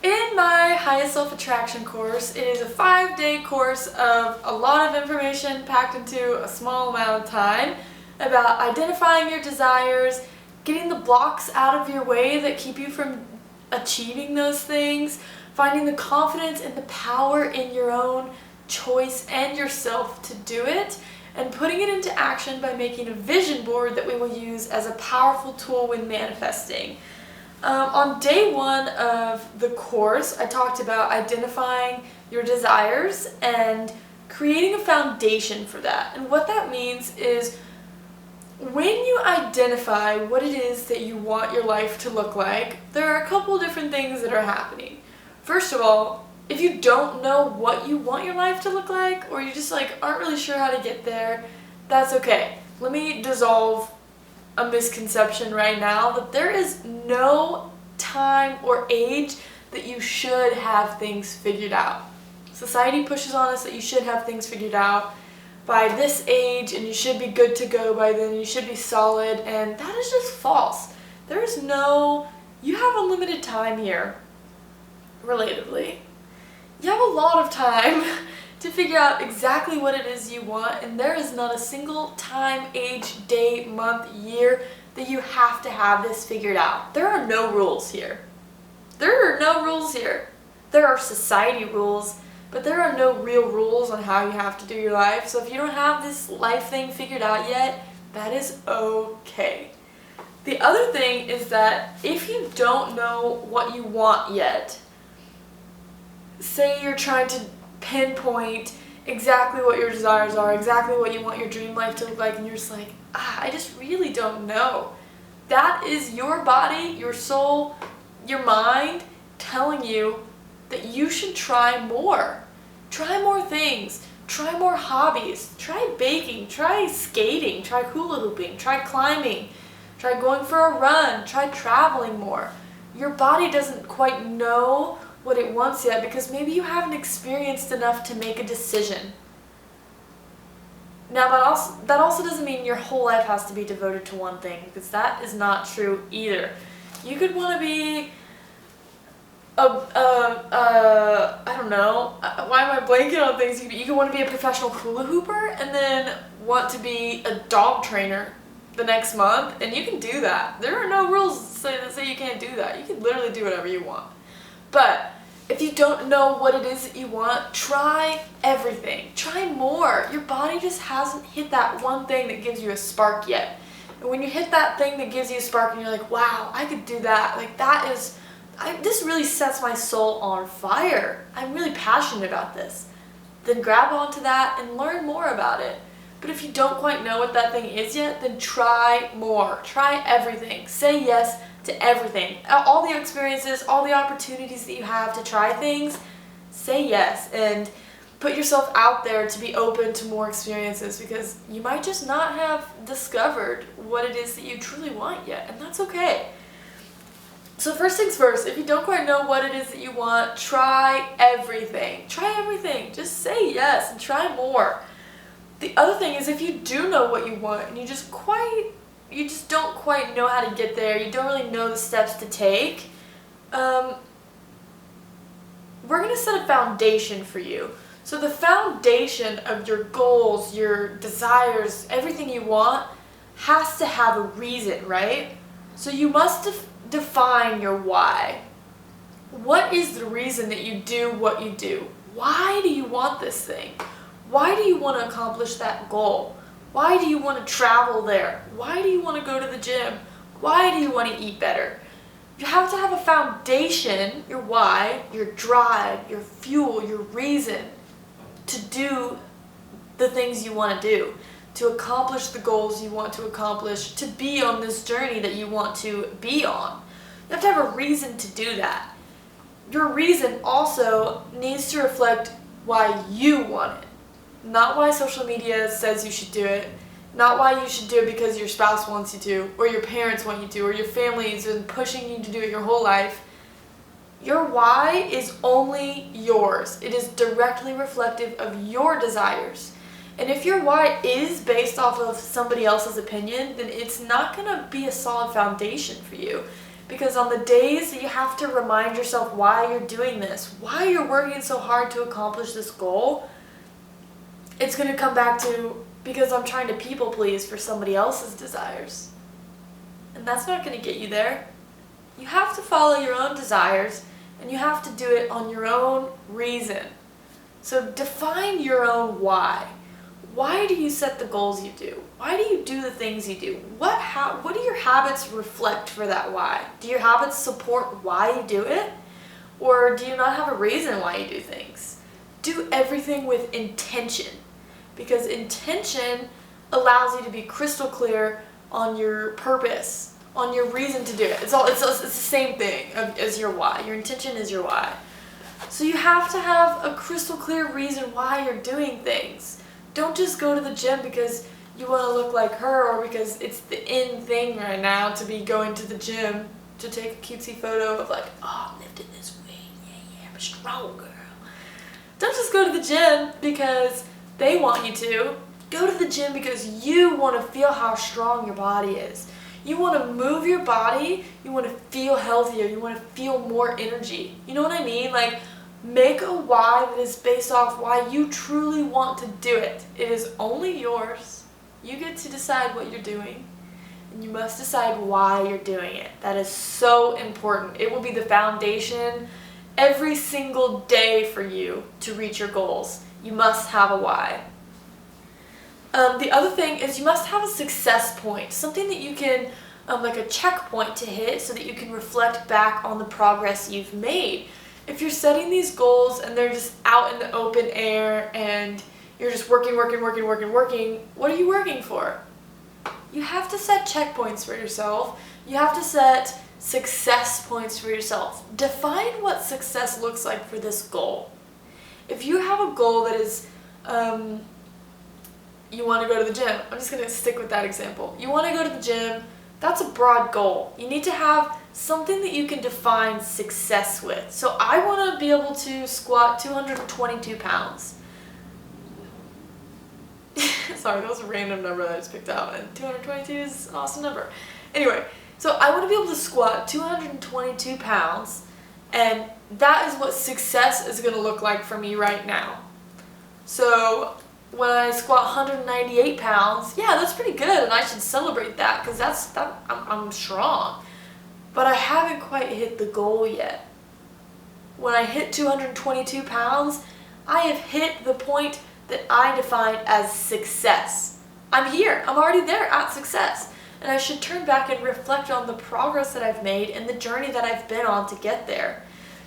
In my Highest Self-Attraction course, it is a 5-day course of a lot of information packed into a small amount of time about identifying your desires, getting the blocks out of your way that keep you from achieving those things, finding the confidence and the power in your own choice and yourself to do it, and putting it into action by making a vision board that we will use as a powerful tool when manifesting. On day 1 of the course, I talked about identifying your desires and creating a foundation for that. And what that means is when you identify what it is that you want your life to look like, there are a couple different things that are happening. First of all, if you don't know what you want your life to look like, or you just aren't really sure how to get there, that's okay. Let me dissolve a misconception right now that there is no time or age that you should have things figured out. Society pushes on us that you should have things figured out by this age and you should be good to go by then, you should be solid, and that is just false. There is no, you have unlimited time here, relatively. You have a lot of time to figure out exactly what it is you want, and there is not a single time, age, day, month, year that you have to have this figured out. There are no rules here. There are no rules here. There are society rules, but there are no real rules on how you have to do your life. So if you don't have this life thing figured out yet, that is okay. The other thing is that if you don't know what you want yet, say you're trying to pinpoint exactly what your desires are, exactly what you want your dream life to look like, and you're just like, I just really don't know. That is your body, your soul, your mind telling you that you should try more. Try more things. Try more hobbies. Try baking. Try skating. Try hula hooping. Try climbing. Try going for a run. Try traveling more. Your body doesn't quite know what it wants yet because maybe you haven't experienced enough to make a decision. Now that also doesn't mean your whole life has to be devoted to one thing, because that is not true either. You could want to be I don't know, why am I blanking on things? You could want to be a professional hula hooper and then want to be a dog trainer the next month, and you can do that. There are no rules that say you can't do that. You can literally do whatever you want. But if you don't know what it is that you want, try everything. Try more. Your body just hasn't hit that one thing that gives you a spark yet. And when you hit that thing that gives you a spark and you're like, wow, I could do that. This really sets my soul on fire. I'm really passionate about this. Then grab onto that and learn more about it. But if you don't quite know what that thing is yet, then try more. Try everything. Say yes to everything. All the experiences, all the opportunities that you have to try things, say yes and put yourself out there to be open to more experiences, because you might just not have discovered what it is that you truly want yet, and that's okay. So first things first, if you don't quite know what it is that you want, try everything. Try everything. Just say yes and try more. The other thing is, if you do know what you want and you just don't quite know how to get there, you don't really know the steps to take, we're going to set a foundation for you. So the foundation of your goals, your desires, everything you want has to have a reason, right? So you must define your why. What is the reason that you do what you do? Why do you want this thing? Why do you want to accomplish that goal? Why do you want to travel there? Why do you want to go to the gym? Why do you want to eat better? You have to have a foundation, your why, your drive, your fuel, your reason to do the things you want to do, to accomplish the goals you want to accomplish, to be on this journey that you want to be on. You have to have a reason to do that. Your reason also needs to reflect why you want it. Not why social media says you should do it, not why you should do it because your spouse wants you to, or your parents want you to, or your family has been pushing you to do it your whole life. Your why is only yours. It is directly reflective of your desires. And if your why is based off of somebody else's opinion, then it's not going to be a solid foundation for you. Because on the days that you have to remind yourself why you're doing this, why you're working so hard to accomplish this goal, it's going to come back to because I'm trying to people please for somebody else's desires. And that's not going to get you there. You have to follow your own desires, and you have to do it on your own reason. So define your own why. Why do you set the goals you do? Why do you do the things you do? What do your habits reflect for that why? Do your habits support why you do it? Or do you not have a reason why you do things? Do everything with intention, because intention allows you to be crystal clear on your purpose, on your reason to do it. It's the same thing as your why. Your intention is your why. So you have to have a crystal clear reason why you're doing things. Don't just go to the gym because you want to look like her or because it's the in thing right now to be going to the gym to take a cutesy photo of like, oh, I'm lifting this weight. Yeah, I'm a strong girl. Don't just go to the gym because they want you to. Go to the gym because you want to feel how strong your body is. You want to move your body. You want to feel healthier. You want to feel more energy. You know what I mean? Like, make a why that is based off why you truly want to do it. It is only yours. You get to decide what you're doing, and you must decide why you're doing it. That is so important. It will be the foundation every single day for you to reach your goals. You must have a why. The other thing is you must have a success point, something that you can, like a checkpoint to hit so that you can reflect back on the progress you've made. If you're setting these goals and they're just out in the open air and you're just working, what are you working for? You have to set checkpoints for yourself. You have to set success points for yourself. Define what success looks like for this goal. If you have a goal that is, you want to go to the gym. I'm just going to stick with that example. You want to go to the gym. That's a broad goal. You need to have something that you can define success with. So I want to be able to squat 222 pounds. Sorry, that was a random number that I just picked out, and 222 is an awesome number. Anyway, so I want to be able to squat 222 pounds, and that is what success is going to look like for me right now. So when I squat 198 pounds, yeah, that's pretty good, and I should celebrate that because I'm strong. But I haven't quite hit the goal yet. When I hit 222 pounds, I have hit the point that I define as success. I'm here. I'm already there at success. And I should turn back and reflect on the progress that I've made and the journey that I've been on to get there.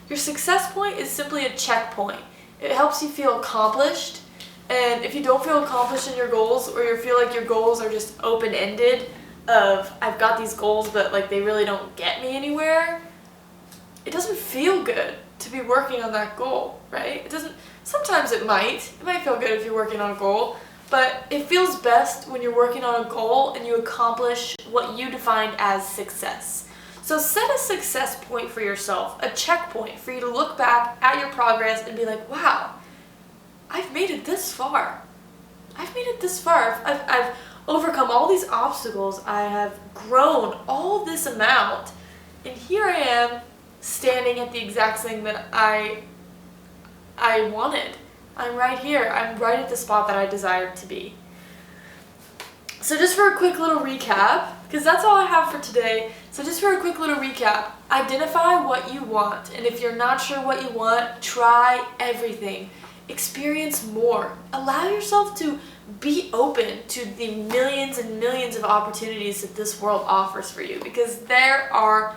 Your success point is simply a checkpoint. It helps you feel accomplished. And if you don't feel accomplished in your goals, or you feel like your goals are just open-ended of, I've got these goals but like they really don't get me anywhere, it doesn't feel good to be working on that goal, right? It doesn't. Sometimes it might feel good if you're working on a goal, but it feels best when you're working on a goal and you accomplish what you defined as success. So set a success point for yourself, a checkpoint for you to look back at your progress and be like, wow, I've made it this far. I've made it this far. I've overcome all these obstacles. I have grown all this amount, and here I am standing at the exact thing that I wanted. I'm right here. I'm right at the spot that I desired to be. So just for a quick little recap, because that's all I have for today. So just for a quick little recap, identify what you want. And if you're not sure what you want, try everything. Experience more. Allow yourself to be open to the millions and millions of opportunities that this world offers for you, because there are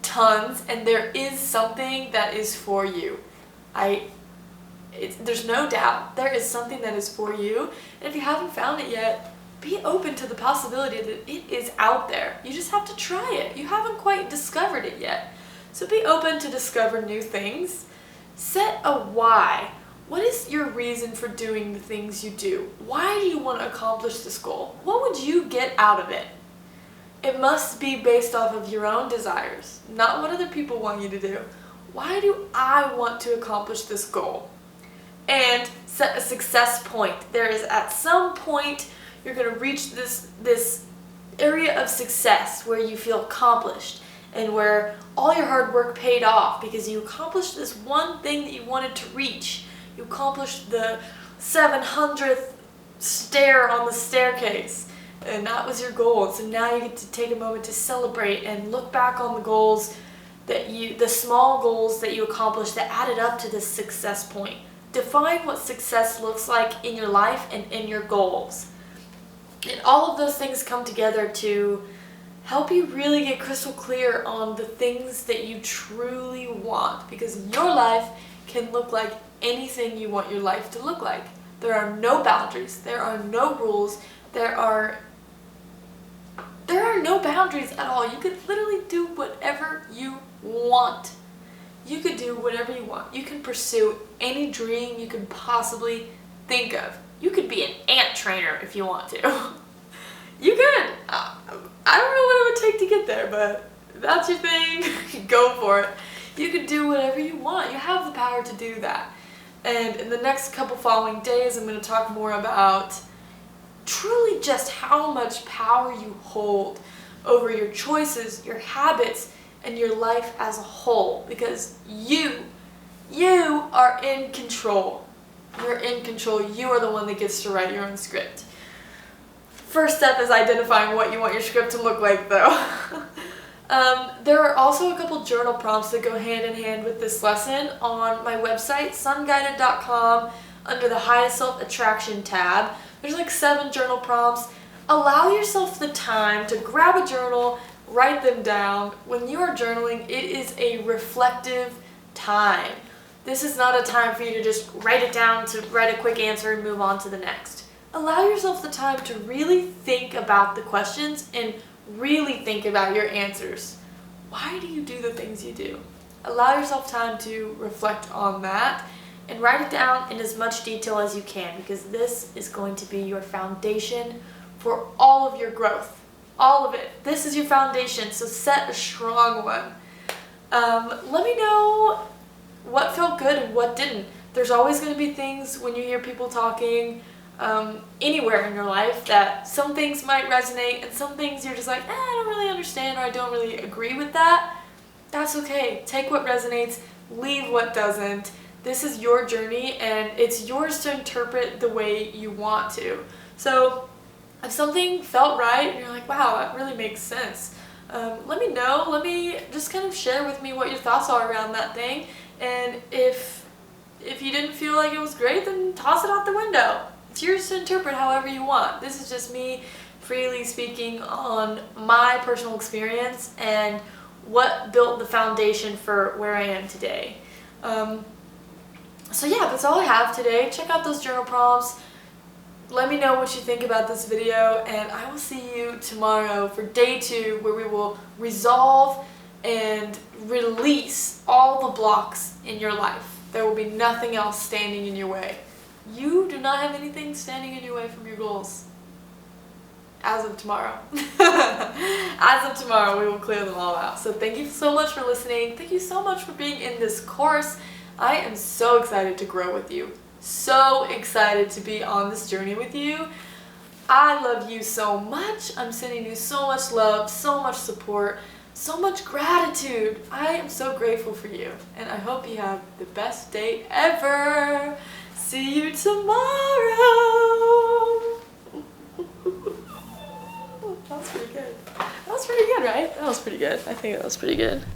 tons and there is something that is for you. There's no doubt there is something that is for you, and if you haven't found it yet, be open to the possibility that it is out there. You just have to try it. You haven't quite discovered it yet. So be open to discover new things. Set a why. What is your reason for doing the things you do? Why do you want to accomplish this goal? What would you get out of it? It must be based off of your own desires, not what other people want you to do. Why do I want to accomplish this goal? And set a success point. There is at some point you're going to reach this area of success where you feel accomplished. and where all your hard work paid off because you accomplished this one thing that you wanted to reach. You accomplished the 700th stair on the staircase, and that was your goal. And so now you get to take a moment to celebrate and look back on the goals the small goals that you accomplished that added up to this success point. Define what success looks like in your life and in your goals. And all of those things come together to help you really get crystal clear on the things that you truly want, because your life can look like anything you want your life to look like. There are no boundaries, there are no rules, there are no boundaries at all. You could literally do whatever you want. You could do whatever you want. You can pursue any dream you could possibly think of. You could be an ant trainer if you want to. You could. I don't know what it would take to get there, but if that's your thing, go for it. You could do whatever you want. You have the power to do that. And in the next couple following days, I'm going to talk more about truly just how much power you hold over your choices, your habits, and your life as a whole, because you are in control. You're in control. You are the one that gets to write your own script. First step is identifying what you want your script to look like, though. There are also a couple journal prompts that go hand in hand with this lesson on my website, sunguided.com, under the Highest Self-Attraction tab. There's like 7 journal prompts. Allow yourself the time to grab a journal, write them down. When you are journaling, it is a reflective time. This is not a time for you to just write it down to write a quick answer and move on to the next. Allow yourself the time to really think about the questions and really think about your answers. Why do you do the things you do? Allow yourself time to reflect on that and write it down in as much detail as you can, because this is going to be your foundation for all of your growth. All of it. This is your foundation, so set a strong one. Let me know what felt good and what didn't. There's always going to be things when you hear people talking anywhere in your life that some things might resonate and some things you're just like, I don't really understand, or I don't really agree with that. That's okay. Take what resonates, leave what doesn't. This is your journey and it's yours to interpret the way you want to. So if something felt right and you're like, wow, that really makes sense, let me know. Let me just kind of share with me what your thoughts are around that thing. And if you didn't feel like it was great, then toss it out the window. It's yours to interpret however you want. This is just me freely speaking on my personal experience and what built the foundation for where I am today. So yeah, that's all I have today. Check out those journal prompts. Let me know what you think about this video, and I will see you tomorrow for day 2, where we will resolve and release all the blocks in your life. There will be nothing else standing in your way. You do not have anything standing in your way from your goals. As of tomorrow. As of tomorrow, we will clear them all out. So thank you so much for listening. Thank you so much for being in this course. I am so excited to grow with you. So excited to be on this journey with you. I love you so much. I'm sending you so much love, so much support, so much gratitude. I am so grateful for you, and I hope you have the best day ever. See you tomorrow. That was pretty good. That was pretty good, right? That was pretty good. I think that was pretty good.